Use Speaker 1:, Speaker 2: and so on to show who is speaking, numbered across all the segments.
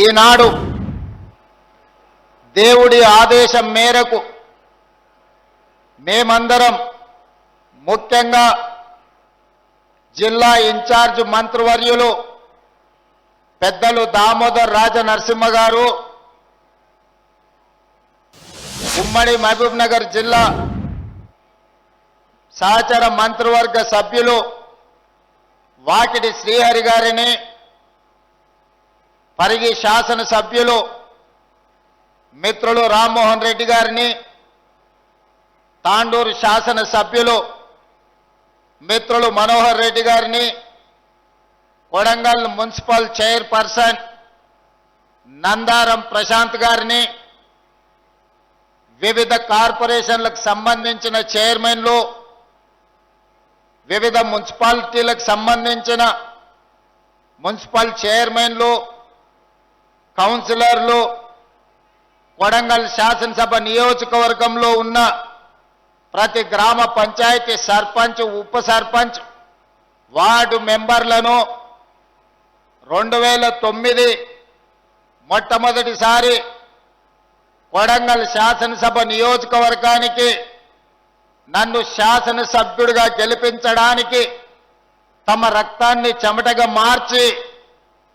Speaker 1: ఈనాడు దేవుడి ఆదేశం మేరకు మేమందరం ముఖ్యంగా జిల్లా ఇన్ఛార్జ్ మంత్రివర్యులు పెద్దలు దామోదర్ రాజ నరసింహ గారు, ఉమ్మడి మహబూబ్నగర్ జిల్లా సహచర మంత్రివర్గ సభ్యులు వాకిటి శ్రీహరి గారిని, పరిగి శాసన సభ్యులు మిత్రులు రామ్మోహన్ రెడ్డి గారిని, తాండూరు శాసన సభ్యులు మిత్రులు మనోహర్ రెడ్డి గారిని, కొడంగల్ మున్సిపల్ చైర్పర్సన్ నందారం ప్రశాంత్ గారిని, వివిధ కార్పొరేషన్లకు సంబంధించిన చైర్మన్లు, వివిధ మున్సిపాలిటీలకు సంబంధించిన మున్సిపల్ చైర్మన్లు, కౌన్సిలర్లు, కొడంగల్ శాసనసభ నియోజకవర్గంలో ఉన్న ప్రతి గ్రామ పంచాయతీ సర్పంచ్, ఉప సర్పంచ్, వార్డు మెంబర్లను 2009 మొట్టమొదటిసారి కొడంగల్ శాసనసభ నియోజకవర్గానికి నన్ను శాసనసభ్యుడిగా గెలిపించడానికి తమ రక్తాన్ని చెమటగా మార్చి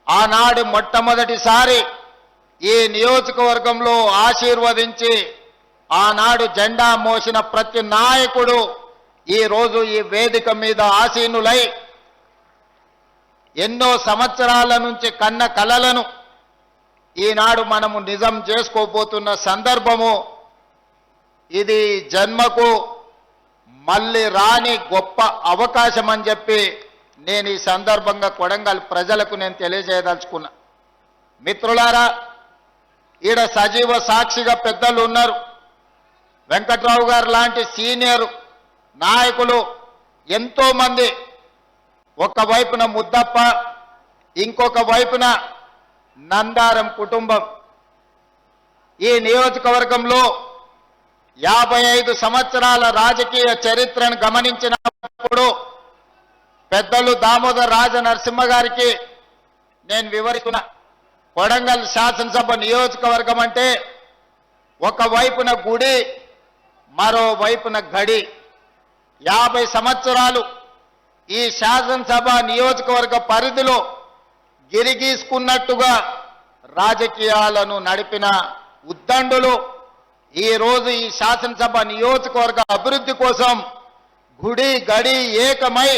Speaker 1: ఆనాడు మొట్టమొదటిసారి ఈ నియోజకవర్గంలో ఆశీర్వదించి ఆనాడు జెండా మోసిన ప్రతి నాయకుడు ఈరోజు ఈ వేదిక మీద ఆసీనులై ఎన్నో సంవత్సరాల నుంచి కన్న కలలను ఈనాడు మనము నిజం చేసుకోబోతున్న సందర్భము. ఇది జన్మకు మళ్ళీ రాని గొప్ప అవకాశం అని చెప్పి నేను ఈ సందర్భంగా కొడంగల్ ప్రజలకు నేను తెలియజేయదలుచుకున్నా. మిత్రులారా, ఈడ సజీవ సాక్షిగా పెద్దలు ఉన్నారు. వెంకట్రావు గారు లాంటి సీనియర్ నాయకులు ఎంతో మంది, ఒకవైపున ముద్దప్ప, ఇంకొక వైపున నందారం కుటుంబం. ఈ నియోజకవర్గంలో 55 సంవత్సరాల రాజకీయ చరిత్రను గమనించినప్పుడు పెద్దలు దామోదర్ రాజ నరసింహ గారికి నేను వివరిస్తున్నా. కొడంగల్ శాసనసభ నియోజకవర్గం అంటే ఒకవైపున గుడి, మరోవైపున గడి. 50 సంవత్సరాలు ఈ శాసనసభ నియోజకవర్గ పరిధిలో గిరిగీసుకున్నట్టుగా రాజకీయాలను నడిపిన ఉద్దండులు ఈరోజు ఈ శాసనసభ నియోజకవర్గ అభివృద్ధి కోసం గుడి గడి ఏకమై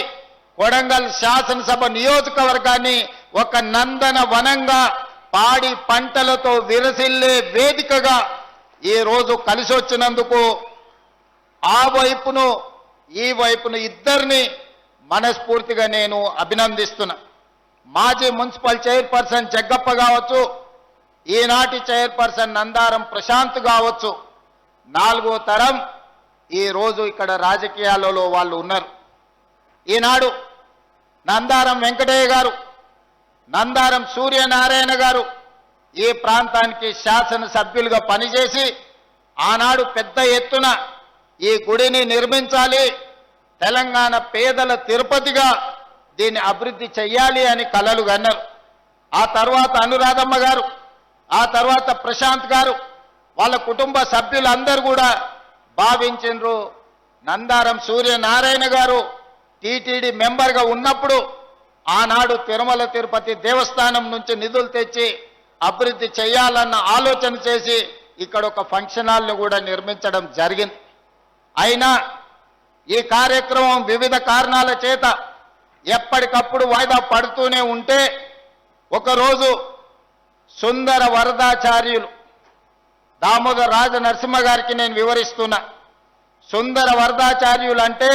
Speaker 1: కొడంగల్ శాసనసభ నియోజకవర్గాన్ని ఒక నందన వనంగా, పాడి పంటలతో విరసిల్లే వేదికగా ఈరోజు కలిసి వచ్చినందుకు ఆ వైపును ఈ వైపును ఇద్దరిని మనస్ఫూర్తిగా నేను అభినందిస్తున్నా. మాజీ మున్సిపల్ చైర్పర్సన్ జగ్గప్ప కావచ్చు, ఈనాటి చైర్పర్సన్ నందారం ప్రశాంత్ కావచ్చు, 4వ తరం ఈరోజు ఇక్కడ రాజకీయాలలో వాళ్ళు ఉన్నారు. ఈనాడు నందారం వెంకటయ్య గారు, నందారం సూర్యనారాయణ గారు ఈ ప్రాంతానికి శాసనసభ్యులుగా పనిచేసి ఆనాడు పెద్ద ఎత్తున ఈ గుడిని నిర్మించాలి, తెలంగాణ పేదల తిరుపతిగా దీన్ని అభివృద్ధి చెయ్యాలి అని కలలు కన్నారు. ఆ తర్వాత అనురాధమ్మ గారు, ఆ తర్వాత ప్రశాంత్ గారు, వాళ్ళ కుటుంబ సభ్యులందరూ కూడా భావించిండ్రు. నందారం సూర్యనారాయణ గారు టీటీడీ మెంబర్గా ఉన్నప్పుడు ఆనాడు తిరుమల తిరుపతి దేవస్థానం నుంచి నిధులు తెచ్చి అభివృద్ధి చేయాలన్న ఆలోచన చేసి ఇక్కడ ఒక ఫంక్షన్ హాల్ను కూడా నిర్మించడం జరిగింది. అయినా ఈ కార్యక్రమం వివిధ కారణాల చేత ఎప్పటికప్పుడు వాయిదా పడుతూనే ఉంటే ఒకరోజు సుందర వరదాచార్యులు దామోదర్ రాజ నరసింహ గారికి నేను వివరిస్తున్నా. సుందర వరదాచార్యులు అంటే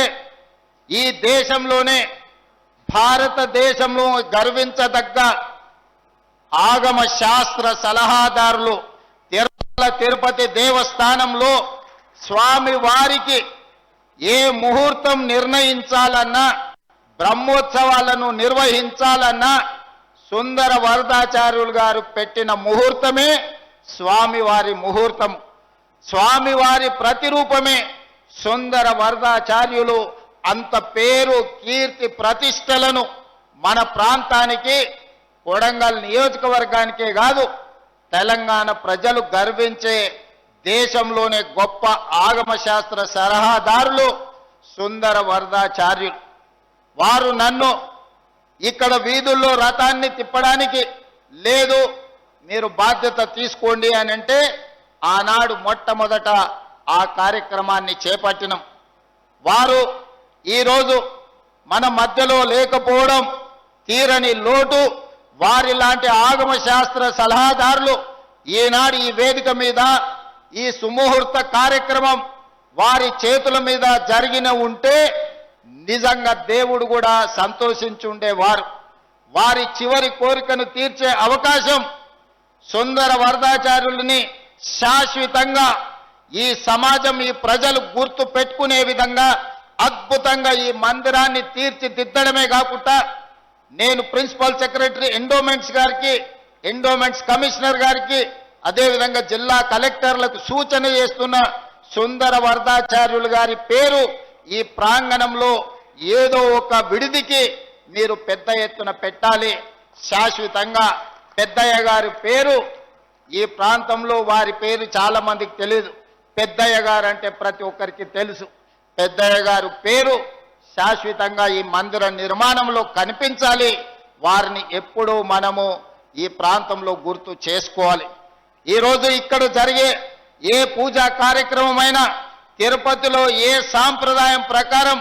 Speaker 1: ఈ దేశంలోనే, భారతదేశంలో గర్వించదగ్గ ఆగమ శాస్త్ర సలహాదారులు. తిరుమల తిరుపతి దేవస్థానంలో స్వామి వారికి ఏ ముహూర్తం నిర్ణయించాలన్నా, బ్రహ్మోత్సవాలను నిర్వహించాలన్నా సుందర వరదాచార్యులు గారు పెట్టిన ముహూర్తమే స్వామివారి ముహూర్తం. స్వామివారి ప్రతిరూపమే సుందర వరదాచార్యులు. అంత పేరు, కీర్తి, ప్రతిష్టలను మన ప్రాంతానికి కొడంగల్ నియోజకవర్గానికే కాదు తెలంగాణ ప్రజలు గర్వించే దేశంలోనే గొప్ప ఆగమ శాస్త్ర సలహాదారులు సుందర వరదాచార్యులు. వారు నన్ను ఇక్కడ వీధుల్లో రథాన్ని తిప్పడానికి లేదు, మీరు బాధ్యత తీసుకోండి అని అంటే ఆనాడు మొట్టమొదట ఆ కార్యక్రమాన్ని చేపట్టినాం. వారు ఈరోజు మన మధ్యలో లేకపోవడం తీరని లోటు. వారి లాంటి ఆగమ శాస్త్ర సలహాదారులు ఈనాడు ఈ వేదిక మీద ఈ సుముహూర్త కార్యక్రమం వారి చేతుల మీద జరిగిన ఉంటే నిజంగా దేవుడు కూడా సంతోషించుండేవారు. వారి చివరి కోరికను తీర్చే అవకాశం సుందర వరదాచార్యులని శాశ్వతంగా ఈ సమాజం ఈ ప్రజలు గుర్తు పెట్టుకునే విధంగా అద్భుతంగా ఈ మందిరాన్ని తీర్చిదిద్దడమే కాకుండా నేను ప్రిన్సిపల్ సెక్రటరీ ఎండోమెంట్స్ గారికి, ఎండోమెంట్స్ కమిషనర్ గారికి, అదేవిధంగా జిల్లా కలెక్టర్లకు సూచన చేస్తున్న సుందర వరదాచార్యులు గారి పేరు ఈ ప్రాంగణంలో ఏదో ఒక విడిదికి మీరు పెద్ద ఎత్తున పెట్టాలి. శాశ్వతంగా పెద్దయ్య గారి పేరు ఈ ప్రాంతంలో వారి పేరు చాలా మందికి తెలియదు. పెద్దయ్య గారు అంటే ప్రతి ఒక్కరికి తెలుసు. పెద్దయ్య గారు పేరు శాశ్వతంగా ఈ మందిర నిర్మాణంలో కనిపించాలి. వారిని ఎప్పుడూ మనము ఈ ప్రాంతంలో గుర్తు చేసుకోవాలి. ఈరోజు ఇక్కడ జరిగే ఏ పూజా కార్యక్రమమైనా తిరుపతిలో ఏ సాంప్రదాయం ప్రకారం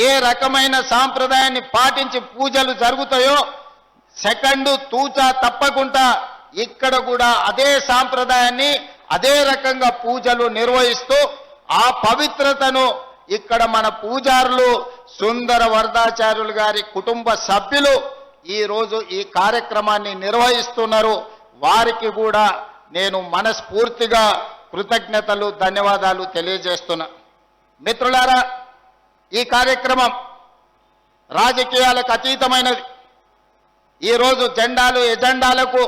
Speaker 1: ఏ రకమైన సాంప్రదాయాన్ని పాటించి పూజలు జరుగుతాయో సెకండ్ తూచా తప్పకుండా ఇక్కడ కూడా అదే సాంప్రదాయాన్ని అదే రకంగా పూజలు నిర్వహిస్తూ ఆ పవిత్రతను ఇక్కడ మన పూజారులు సుందర వరదాచార్యులు గారి కుటుంబ సభ్యులు ఈరోజు ఈ కార్యక్రమాన్ని నిర్వహిస్తున్నారు. వారికి కూడా నేను మనస్ఫూర్తిగా కృతజ్ఞతలు ధన్యవాదాలు తెలియజేస్తున్నా. మిత్రులారా, ఈ కార్యక్రమం రాజకీయాలకు అతీతమైనది. ఈరోజు జెండాలు ఎజెండాలకు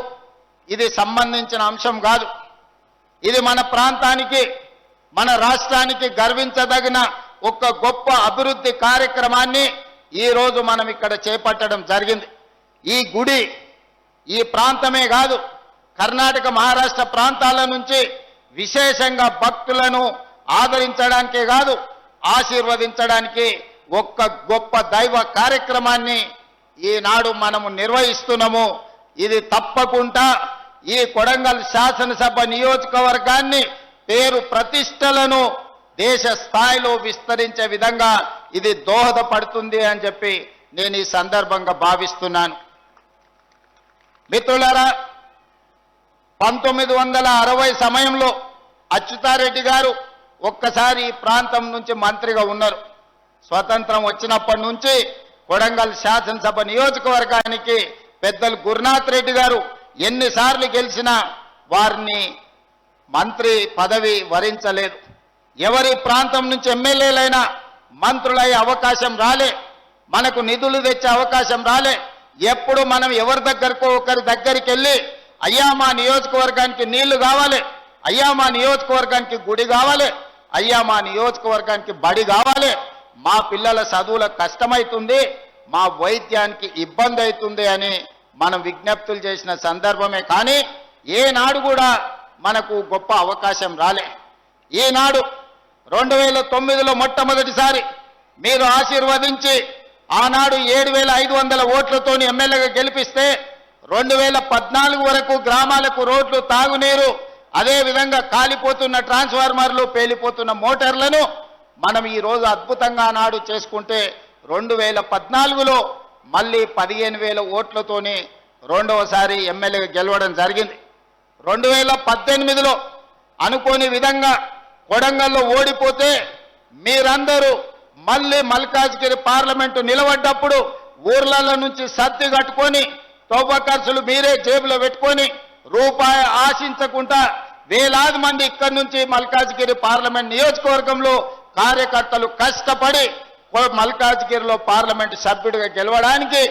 Speaker 1: ఇది సంబంధించిన అంశం కాదు. ఇది మన ప్రాంతానికి మన రాష్ట్రానికి గర్వించదగిన ఒక గొప్ప అభివృద్ధి కార్యక్రమాన్ని ఈరోజు మనం ఇక్కడ చేపట్టడం జరిగింది. ఈ గుడి ఈ ప్రాంతమే కాదు, కర్ణాటక మహారాష్ట్ర ప్రాంతాల నుంచి విశేషంగా భక్తులను ఆదరించడానికే కాదు ఆశీర్వదించడానికి ఒక్క గొప్ప దైవ కార్యక్రమాన్ని ఈనాడు మనము నిర్వహిస్తున్నాము. ఇది తప్పకుండా ఈ కొడంగల్ శాసనసభ నియోజకవర్గాన్ని పేరు ప్రతిష్టలను దేశ స్థాయిలో విస్తరించే విధంగా ఇది దోహదపడుతుంది అని చెప్పి నేను ఈ సందర్భంగా భావిస్తున్నాను. మిత్రులారా, 1960 సమయంలో అచ్యుతారెడ్డి గారు ఒక్కసారి ఈ ప్రాంతం నుంచి మంత్రిగా ఉన్నారు. స్వతంత్రం వచ్చినప్పటి నుంచి కొడంగల్ శాసనసభ నియోజకవర్గానికి పెద్దలు గురునాథ్ రెడ్డి గారు ఎన్నిసార్లు గెలిచినా వారిని మంత్రి పదవి వరించలేదు. ఎవరి ప్రాంతం నుంచి ఎమ్మెల్యేలైనా మంత్రులయ్యే అవకాశం రాలే, మనకు నిధులు తెచ్చే అవకాశం రాలే. ఎప్పుడు మనం ఎవరి దగ్గరకో ఒకరి దగ్గరికి వెళ్ళి అయ్యా మా నియోజకవర్గానికి నీళ్లు కావాలి, అయ్యా మా నియోజకవర్గానికి గుడి కావాలి, అయ్యా మా నియోజకవర్గానికి బడి కావాలి, మా పిల్లల చదువులకు కష్టమవుతుంది, మా వైద్యానికి ఇబ్బంది అవుతుంది అని మనం విజ్ఞప్తులు చేసిన సందర్భమే. కానీ ఏనాడు కూడా మనకు గొప్ప అవకాశం రాలే. ఈనాడు 2009లో మొట్టమొదటిసారి మీరు ఆశీర్వదించి ఆనాడు 7,500 ఓట్లతోని ఎమ్మెల్యేగా గెలిపిస్తే 2014 వరకు గ్రామాలకు రోడ్లు, తాగునీరు, అదేవిధంగా కాలిపోతున్న ట్రాన్స్ఫార్మర్లు, పేలిపోతున్న మోటార్లను మనం ఈరోజు అద్భుతంగా నాడు చేసుకుంటే 2014లో మళ్ళీ 15,000 ఓట్లతోని రెండవసారి ఎమ్మెల్యేగా గెలవడం జరిగింది. 2018లో అనుకోని విధంగా కొడంగల్లో ఓడిపోతే మీరందరూ మళ్ళీ మల్కాజ్గిరి పార్లమెంటు నిలబడ్డప్పుడు ఊర్లలో నుంచి సత్తి కట్టుకొని తోబా ఖర్చులు మీరే జేబులో పెట్టుకొని రూపాయి ఆశించకుండా వేలాది మంది ఇక్కడి నుంచి మల్కాజ్గిరి పార్లమెంట్ నియోజకవర్గంలో కార్యకర్తలు కష్టపడి మల్కాజ్గిరిలో పార్లమెంటు సభ్యుడిగా గెలవడానికి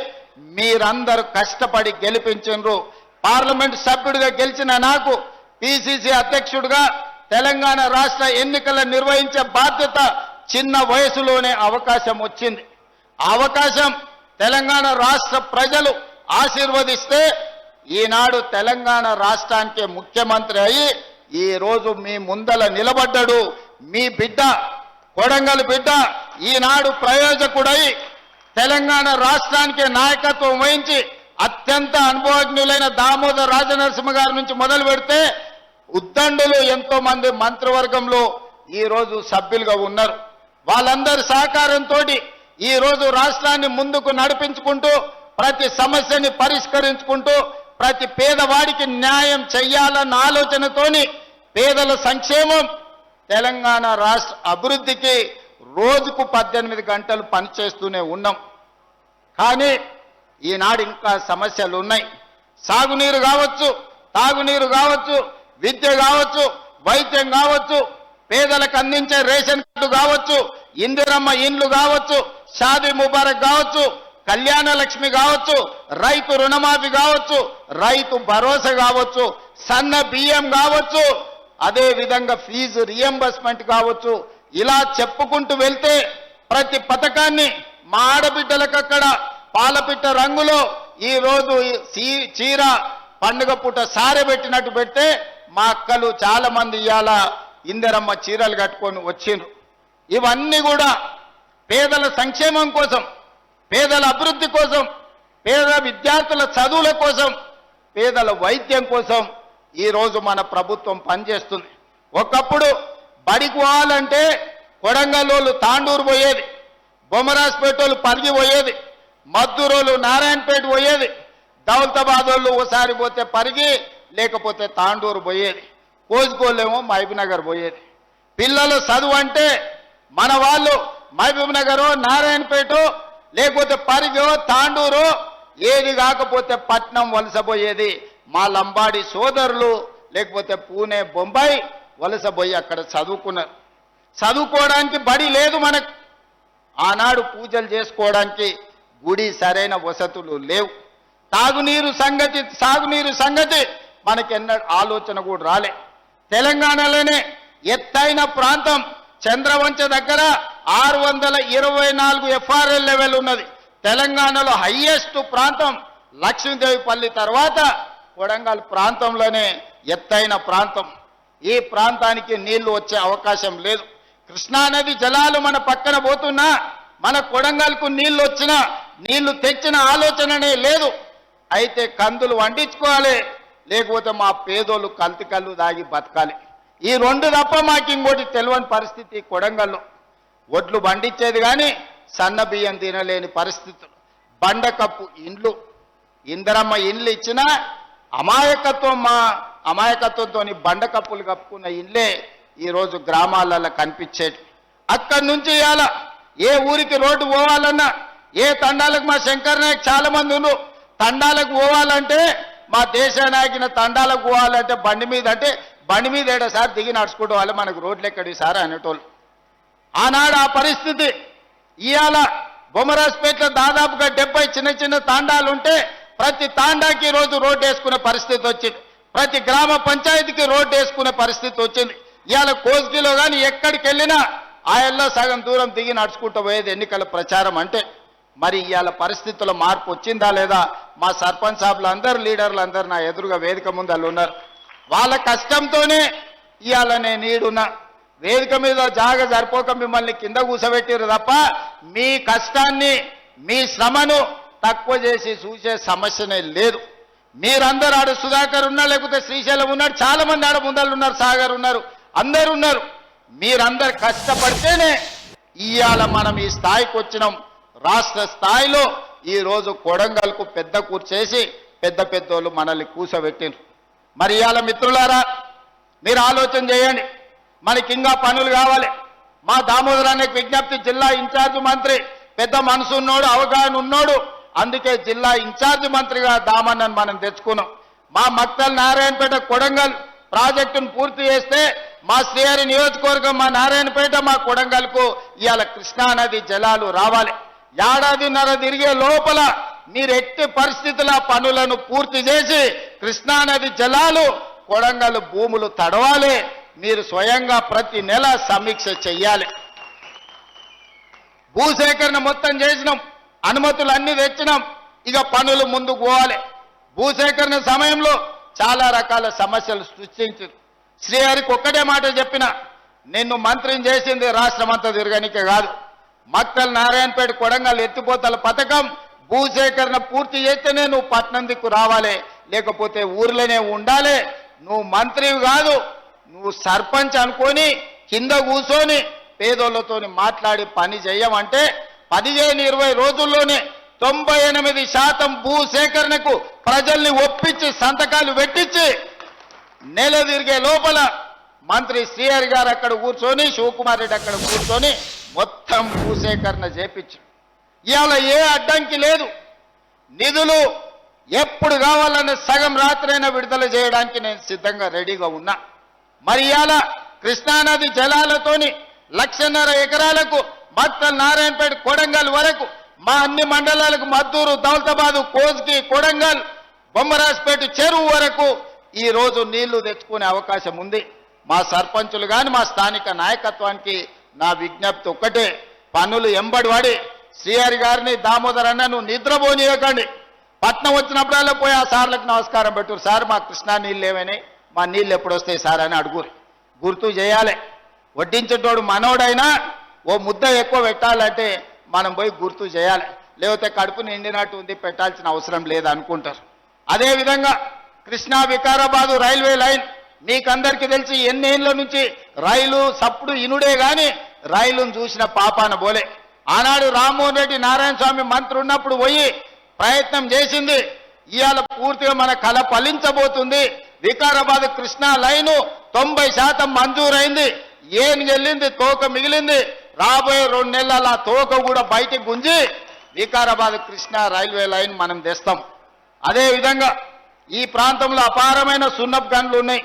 Speaker 1: మీరందరూ కష్టపడి గెలిపించారు. పార్లమెంటు సభ్యుడిగా గెలిచిన నాకు పిసిసి అధ్యక్షుడిగా తెలంగాణ రాష్ట్ర ఎన్నికలు నిర్వహించే బాధ్యత చిన్న వయసులోనే అవకాశం వచ్చింది. ఆ అవకాశం తెలంగాణ రాష్ట్ర ప్రజలు ఆశీర్వదిస్తే ఈనాడు తెలంగాణ రాష్ట్రానికి ముఖ్యమంత్రి అయి ఈ రోజు మీ ముందల నిలబడ్డాడు. మీ బిడ్డ కొడంగల్ బిడ్డ ఈనాడు ప్రయోజకుడై తెలంగాణ రాష్ట్రానికి నాయకత్వం వహించి అత్యంత అనుభవజ్ఞులైన దామోదర్ రాజనరసింహ గారి నుంచి మొదలు పెడితే ఉద్దండులు ఎంతో మంది మంత్రివర్గంలో ఈ రోజు సభ్యులుగా ఉన్నారు. వాళ్ళందరి సహకారంతో ఈ రోజు రాష్ట్రాన్ని ముందుకు నడిపించుకుంటూ ప్రతి సమస్యని పరిష్కరించుకుంటూ ప్రతి పేదవాడికి న్యాయం చెయ్యాలన్న ఆలోచనతోని పేదల సంక్షేమం తెలంగాణ రాష్ట్ర అభివృద్ధికి రోజుకు 18 గంటలు పనిచేస్తూనే ఉన్నాం. కానీ ఈనాడు ఇంకా సమస్యలు ఉన్నాయి. సాగునీరు కావచ్చు, తాగునీరు కావచ్చు, విద్య కావచ్చు, వైద్యం కావచ్చు, పేదలకు అందించే రేషన్ కార్డు కావచ్చు, ఇందిరమ్మ ఇండ్లు కావచ్చు, షాదీ ముబారక్ కావచ్చు, కళ్యాణ లక్ష్మి కావచ్చు, రైతు రుణమాఫీ కావచ్చు, రైతు భరోసా కావచ్చు, సన్న బియ్యం కావచ్చు, అదే విధంగా ఫీజు రియంబర్స్మెంట్ కావచ్చు. ఇలా చెప్పుకుంటూ వెళ్తే ప్రతి పథకాన్ని మా ఆడబిడ్డలకు అక్కడ పాలపిట్ట రంగులో ఈ రోజు చీర పండుగ పూట సారెబెట్టినట్టు పెడితే మా అక్కలు చాలా మంది ఇవాళ ఇందిరమ్మ చీరలు కట్టుకొని వచ్చిండ్రు. ఇవన్నీ కూడా పేదల సంక్షేమం కోసం, పేదల అభివృద్ధి కోసం, పేద విద్యార్థుల చదువుల కోసం, పేదల వైద్యం కోసం ఈ రోజు మన ప్రభుత్వం పనిచేస్తుంది. ఒకప్పుడు బడికి పోవాలంటే కొడంగల్లోళ్ళు తాండూరు పోయేది, బొమ్మరాజ్పేటోళ్ళు పరిగి పోయేది, మద్దూరోళ్ళు నారాయణపేట పోయేది, దౌలతాబాద్ వాళ్ళు ఓసారి పోతే పరిగి లేకపోతే తాండూరు పోయేది, కోసుకోలేమో మహబూబ్నగర్ పోయేది. పిల్లలు చదువు అంటే మన వాళ్ళు మహబూబ్నగరో నారాయణపేటో లేకపోతే పరిగో తాండూరు ఏది కాకపోతే పట్నం వలసపోయేది. మా లంబాడి సోదరులు లేకపోతే పూణే బొంబాయి వలసపోయి అక్కడ చదువుకున్నారు. చదువుకోవడానికి బడి లేదు మనకు. ఆనాడు పూజలు చేసుకోవడానికి గుడి సరైన వసతులు లేవు. సాగునీరు సంగతి మనకెన్న ఆలోచన కూడా రాలే. తెలంగాణలోనే ఎత్తైన ప్రాంతం చంద్రవంచ దగ్గర 624 FRL లెవెల్ ఉన్నది. తెలంగాణలో హైయెస్ట్ ప్రాంతం లక్ష్మీదేవిపల్లి తర్వాత కొడంగల్ ప్రాంతంలోనే ఎత్తైన ప్రాంతం. ఈ ప్రాంతానికి నీళ్లు వచ్చే అవకాశం లేదు. కృష్ణానది జలాలు మన పక్కన పోతున్నా మన కొడంగల్కు నీళ్లు వచ్చినా నీళ్లు తెచ్చిన ఆలోచననే లేదు. అయితే కందులు వండించుకోవాలి, లేకపోతే మా పేదోళ్ళు కల్తీ కళ్ళు దాగి బతకాలి. ఈ రెండు తప్ప మాకు ఇంకోటి తెలియని పరిస్థితి. కొడంగల్లో ఒడ్లు పండించేది కానీ సన్న బియ్యం తినలేని పరిస్థితులు. బండకప్పు ఇండ్లు, ఇందరమ్మ ఇండ్లు ఇచ్చినా అమాయకత్వంతో బండకప్పులు కప్పుకున్న ఇల్లే ఈరోజు గ్రామాలలో కనిపించేది. అక్కడి నుంచి ఇవాళ ఏ ఊరికి రోడ్డు పోవాలన్నా, ఏ తండాలకు మా శంకర్ నాయక్ చాలా మంది ఉన్నారు. తండాలకు పోవాలంటే మా దేశ నాయకున తండాలకు పోవాలంటే బండి మీద అంటే బండి మీద ఏడోసారి దిగి నడుచుకుంటూ వాళ్ళు మనకు రోడ్లు ఎక్కడి సార్ అనేటోళ్ళు. ఆనాడు ఆ పరిస్థితి. ఇవాళ బొమ్మరాజ్పేటలో దాదాపుగా 70 చిన్న చిన్న తాండాలు ఉంటే ప్రతి తాండాకి రోజు రోడ్డు వేసుకునే పరిస్థితి వచ్చింది. ప్రతి గ్రామ పంచాయతీకి రోడ్డు వేసుకునే పరిస్థితి వచ్చింది. ఇవాళ కోస్గిలో కానీ ఎక్కడికి వెళ్ళినా ఆయల్లో సగం దూరం దిగి నడుచుకుంటూ పోయేది ఎన్నికల ప్రచారం అంటే. మరి ఇవాళ పరిస్థితుల్లో మార్పు వచ్చిందా లేదా? మా సర్పంచ్ సాబులు అందరు లీడర్లు అందరు నా ఎదురుగా వేదిక ముందు వాళ్ళు ఉన్నారు. వాళ్ళ కష్టంతోనే ఇవాళ నేను ఈడున్నా. వేదిక మీద జాగ సరిపోక మిమ్మల్ని కింద కూర్చోబెట్టారు తప్ప మీ కష్టాన్ని మీ శ్రమను తక్కువ చేసి చూసే సమస్యనే లేదు. మీరందరూ ఆడ సుధాకర్ ఉన్నారు, లేకపోతే శ్రీశైలం ఉన్నాడు, చాలా మంది ఆడ ముందళ్ళు ఉన్నారు, సాగర్ ఉన్నారు, అందరు ఉన్నారు. మీరందరు కష్టపడితేనే ఇవాళ మనం ఈ స్థాయికి వచ్చినాం. రాష్ట్ర స్థాయిలో ఈ రోజు కొడంగల్కు పెద్ద కూర్చేసి పెద్ద పెద్దోళ్ళు మనల్ని కూర్చోబెట్టిండ్రు. మరి ఇవాళ మిత్రులారా మీరు ఆలోచన చేయండి. మనకి ఇంకా పనులు కావాలి. మా దామోదరానికి విజ్ఞప్తి, జిల్లా ఇన్ఛార్జ్ మంత్రి పెద్ద మనసు ఉన్నోడు, అవగాహన ఉన్నోడు, అందుకే జిల్లా ఇన్ఛార్జ్ మంత్రిగా దామన్నను మనం తెచ్చుకున్నాం. మా మక్తల్ నారాయణపేట కొడంగల్ ప్రాజెక్టును పూర్తి చేస్తే మా శ్రీహరి నియోజకవర్గం, మా నారాయణపేట, మా కొడంగల్కు ఇవాళ కృష్ణానది జలాలు రావాలి. ఏడాదిన్నర తిరిగే లోపల మీరు ఎట్టి పరిస్థితుల పనులను పూర్తి చేసి కృష్ణానది జలాలు కొడంగల్ భూములు తడవాలి. మీరు స్వయంగా ప్రతి నెల సమీక్ష చెయ్యాలి. భూసేకరణ మొత్తం చేసినాం, అనుమతులు అన్ని తెచ్చినాం. ఇక పనులు ముందుకు పోవాలి. భూసేకరణ సమయంలో చాలా రకాల సమస్యలు సృష్టించారు. శ్రీహరికి ఒక్కటే మాట చెప్పిన, నిన్ను మంత్రిని చేసింది రాష్ట్రమంతా తిరగనికే కాదు, మక్తల్ నారాయణపేట కొడంగల్ ఎత్తిపోతల పథకం భూసేకరణ పూర్తి చేస్తేనే నువ్వు పట్నం దిక్కు రావాలి, లేకపోతే ఊర్లోనే ఉండాలి. నువ్వు మంత్రివి కాదు, నువ్వు సర్పంచ్ అనుకొని కింద కూర్చొని పేదోళ్లతోని మాట్లాడి పని చేయమంటే 15-20 రోజుల్లోనే 98% భూసేకరణకు ప్రజల్ని ఒప్పించి సంతకాలు పెట్టించి నెల తిరిగే లోపల మంత్రి శ్రీహరి గారు అక్కడ కూర్చొని, శివకుమార్ రెడ్డి అక్కడ కూర్చొని మొత్తం భూసేకరణ చేపించి ఇవాళ ఏ అడ్డంకి లేదు. నిధులు ఎప్పుడు కావాలన్న సగం రాత్రైనా విడుదల చేయడానికి నేను సిద్ధంగా రెడీగా ఉన్నా. మరి ఇవాళ కృష్ణానది జలాలతోని 1.5 ఎకరాలకు మక్తల్ నారాయణపేట కొడంగల్ వరకు మా అన్ని మండలాలకు మద్దూరు, దౌలతాబాదు, కోస్గి, కొడంగల్, బొమ్మరాజ్పేట చెరువు వరకు ఈ రోజు నీళ్లు తెచ్చుకునే అవకాశం ఉంది. మా సర్పంచులు కానీ మా స్థానిక నాయకత్వానికి నా విజ్ఞప్తి ఒక్కటే, పనులు ఎంబడివాడి శ్రీహరి గారిని, దామోదర్ అన్న నువ్వు నిద్రపోనీయకండి. పట్నం వచ్చినప్పుడల్లా పోయి ఆ సార్లకు నమస్కారం పెట్టురు, సార్ మా కృష్ణా నీళ్ళు ఏమైనాయి, మా నీళ్ళు ఎప్పుడు వస్తాయి సార్ అని అడుగురు. గుర్తు చేయాలి. వడ్డించేటోడు మనోడైనా ఓ ముద్ద ఎక్కువ పెట్టాలంటే మనం పోయి గుర్తు చేయాలి, లేకపోతే కడుపు నిండినట్టు ఉంది పెట్టాల్సిన అవసరం లేదు అనుకుంటారు. అదేవిధంగా కృష్ణా వికారాబాదు రైల్వే లైన్ మీకందరికీ తెలిసి ఎన్నేళ్ల నుంచి రైలు సప్పుడు ఇనుడే గాని రైలును చూసిన పాపాన బోలే. ఆనాడు రామ్మోహన్ రెడ్డి నారాయణ స్వామి మంత్రి ఉన్నప్పుడు పోయి ప్రయత్నం చేసింది. ఇవాళ పూర్తిగా మన కళ ఫలించబోతుంది. వికారాబాద్ కృష్ణా లైను 90% మంజూరైంది. ఏం వెళ్ళింది, తోక మిగిలింది. రాబోయే 2 నెలల తోక కూడా బయటికి గుంజి వికారాబాద్ కృష్ణా రైల్వే లైన్ మనం తెస్తాం. అదేవిధంగా ఈ ప్రాంతంలో అపారమైన సున్నపు గనులు ఉన్నాయి,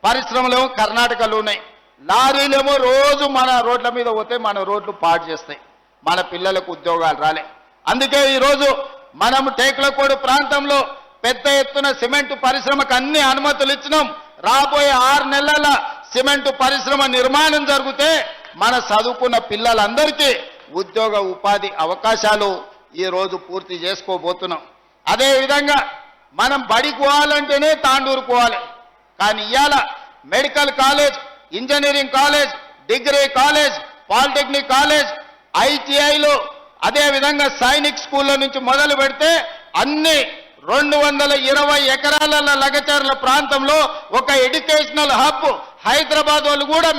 Speaker 1: పరిశ్రమలు కర్ణాటకలో ఉన్నాయి. లారీలేమో రోజు మన రోడ్ల మీద పోతే మన రోడ్లు పాడు చేస్తాయి, మన పిల్లలకు ఉద్యోగాలు రాలే. అందుకే ఈరోజు మనం టేకులకోడు ప్రాంతంలో పెద్ద ఎత్తున సిమెంట్ పరిశ్రమకు అన్ని అనుమతులు ఇచ్చినాం. రాబోయే 6 నెలల సిమెంట్ పరిశ్రమ నిర్మాణం జరిగితే మన చదువుకున్న పిల్లలందరికీ ఉద్యోగ ఉపాధి అవకాశాలు ఈరోజు పూర్తి చేసుకోబోతున్నాం. అదేవిధంగా మనం బడికి పోవాలంటేనే తాండూరు పోవాలి, కానీ ఇవాళ medical college, engineering college, degree college, polytechnic college, ఐటీఐలు, అదేవిధంగా సైనిక్ స్కూళ్ళ నుంచి మొదలు పెడితే అన్ని 220 ఎకరాల లగచర్ల ప్రాంతంలో ఒక ఎడ్యుకేషనల్ హబ్. హైదరాబాద్ వాళ్ళు కూడా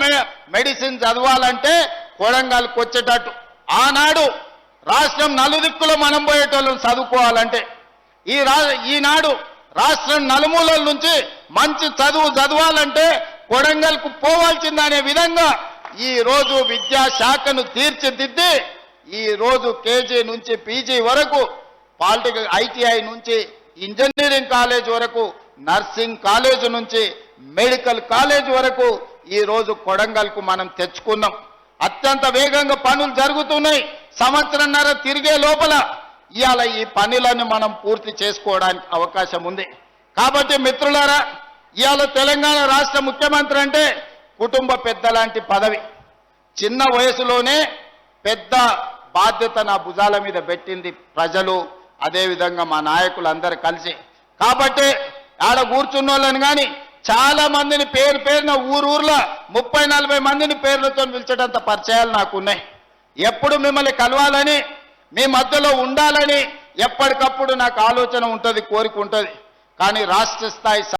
Speaker 1: మెడిసిన్ చదవాలంటే కొడంగల్కి వచ్చేటట్టు. ఆనాడు రాష్ట్రం నలుదిక్కులో మనం పోయేటోళ్ళని చదువుకోవాలంటే ఈనాడు రాష్ట్రం నలుమూలల నుంచి మంచి చదువు చదవాలంటే కొడంగల్కు పోవాల్సిందనే విధంగా ఈ రోజు విద్యాశాఖను తీర్చిదిద్ది ఈ రోజు కేజీ నుంచి పీజీ వరకు, పాలిటెక్నిక్ ఐటీఐ నుంచి ఇంజనీరింగ్ కాలేజ్ వరకు, నర్సింగ్ కాలేజ్ నుంచి మెడికల్ కాలేజ్ వరకు ఈ రోజు కొడంగల్కు మనం తెచ్చుకున్నాం. అత్యంత వేగంగా పనులు జరుగుతున్నాయి. 1.5 సంవత్సరం తిరిగే లోపల ఇవాళ ఈ పనులను మనం పూర్తి చేసుకోవడానికి అవకాశం ఉంది. కాబట్టి మిత్రులారా, ఇవాళ తెలంగాణ రాష్ట్ర ముఖ్యమంత్రి అంటే కుటుంబ పెద్ద లాంటి పదవి. చిన్న వయసులోనే పెద్ద బాధ్యత నా భుజాల మీద పెట్టింది ప్రజలు, అదేవిధంగా మా నాయకులందరూ కలిసి. కాబట్టి ఆడ కూర్చున్న వాళ్ళని కానీ చాలా మందిని పేరున ఊర్లో 30-40 మందిని పేర్లతో పిలిచేటంత పరిచయాలు నాకున్నాయి. ఎప్పుడు మిమ్మల్ని కలవాలని, మీ మధ్యలో ఉండాలని ఎప్పటికప్పుడు నాకు ఆలోచన ఉంటుంది, కోరిక ఉంటుంది. కానీ రాష్ట్ర స్థాయి